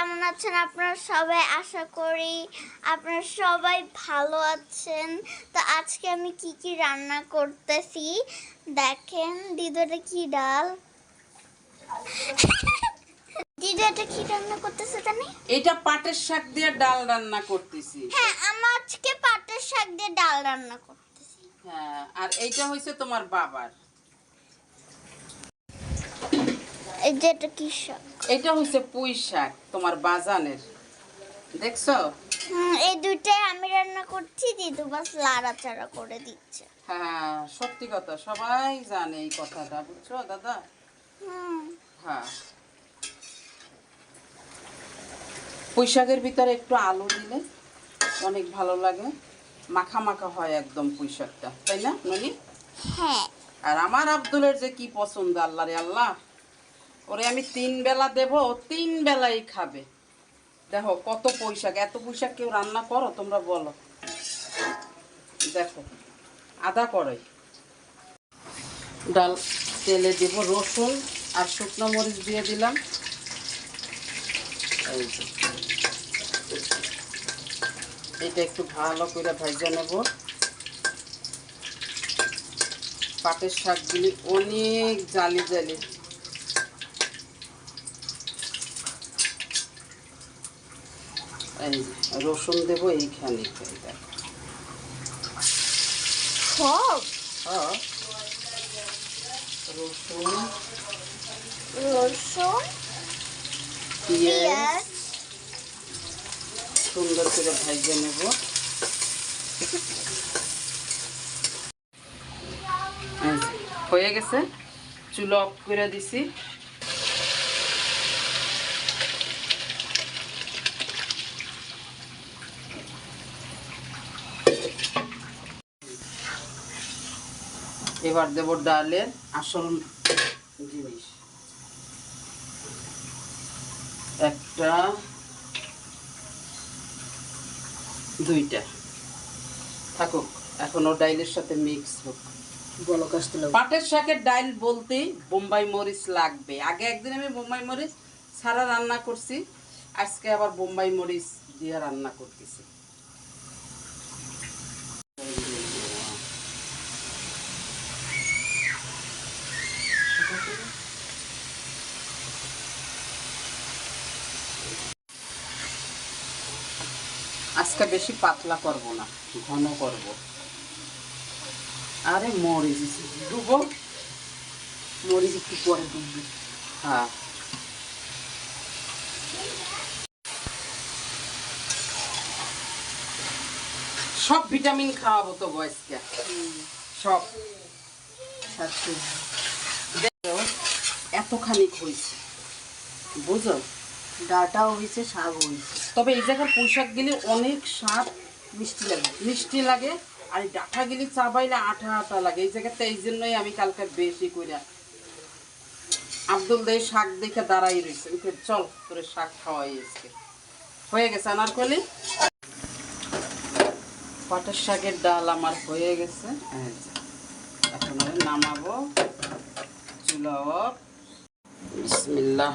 কেমন আছেন আপনারা সবাই? আশা করি আপনারা সবাই ভালো আছেন। তো আজকে আমি কি রান্না করতেছি দেখেন। দিদু এটা কি ডাল, দিদু এটা কি রান্না করতেছে জানি? এটা পাটের শাক দিয়ে ডাল রান্না করতেছি। হ্যাঁ, আমি আজকে পাটের শাক দিয়ে ডাল রান্না করতেছি। হ্যাঁ, আর এইটা হইছে তোমার বাবার। এই যে এটা কি শাক? এটা হইছে পুঁই শাক তোমার বাজানের, দেখছো? এই দুইটাই আমি রান্না করছি, দিদু বাস লাড়াচাড়া করে দিচ্ছে। হ্যাঁ, সত্যি কথা, সবাই জানে এই কথাটা, বুঝছো দাদা? হ্যাঁ, পুঁই শাকের ভিতরে একটু আলু দিলে অনেক ভালো লাগে, মাখা মাখা হয় একদম পুঁই শাকটা, তাই না ননি? হ্যাঁ। আর আমার আব্দুলের যে কি পছন্দ, আল্লাহ রে আল্লাহ, ওরে আমি 3 বেলা দেব, 3 বেলাই খাবে। দেখো কত পুঁই শাক, এত পুঁই শাক কেউ রান্না করো তোমরা বলো? দেখো আদা কড়াই ডাল, তেলে দেব রসুন আর শুকনো মরিচ দিয়ে দিলাম। এই যে এটা একটু ভালো করে ভাজা নেব। পাটের শাকগুলি অনেক জালি জালি। এই রসুন দেবো এইখানে, রসুন রসুন পেঁয়াজ সুন্দর করে ভাজে নেব। হয়ে গেছে, চুলো অফ করে দিছি। এবার দেব ডালের আসল জিনিস, একটা দুইটা থাকুক, এখনো ডাইলের সাথে মিক্স হোক। পাটের শাকের ডাইল বলতে বোম্বাই মরিচ লাগবে। আগে একদিন আমি বোম্বাই মরিচ ছাড়া রান্না করছি, আজকে আবার বোম্বাই মরিচ দিয়ে রান্না করতেছি। আজকে বেশি পাতলা করব না, ঘন করব। আরে মরিচ ডুবো, মরিচ একটু পরে ডুববে। হ্যাঁ, সব ভিটামিন খাওয়াবো তো বয়সকে, সব। এতখানি হয়েছে, বুঝো? ডাটাও হয়েছে, শাক হয়েছে। তবে এই জায়গার পুঁই শাক গেলে অনেক স্বাদ, মিষ্টি লাগে, মিষ্টি লাগে। আর এই ডাঁটা গেলে চাবাইলে আঠা আঠা লাগে এই জায়গাতে। এই জন্যই আমি কালকে বেশি করে আব্দুল দেয় শাক দেখে দাঁড়াই রয়েছে, চল তোরে শাক খাওয়াই আজকে। হয়ে গেছে আনারকলি, পাটের শাকের ডাল আমার হয়ে গেছে। এখন আমি নামাবো, চুলা অফ। বিসমিল্লাহ।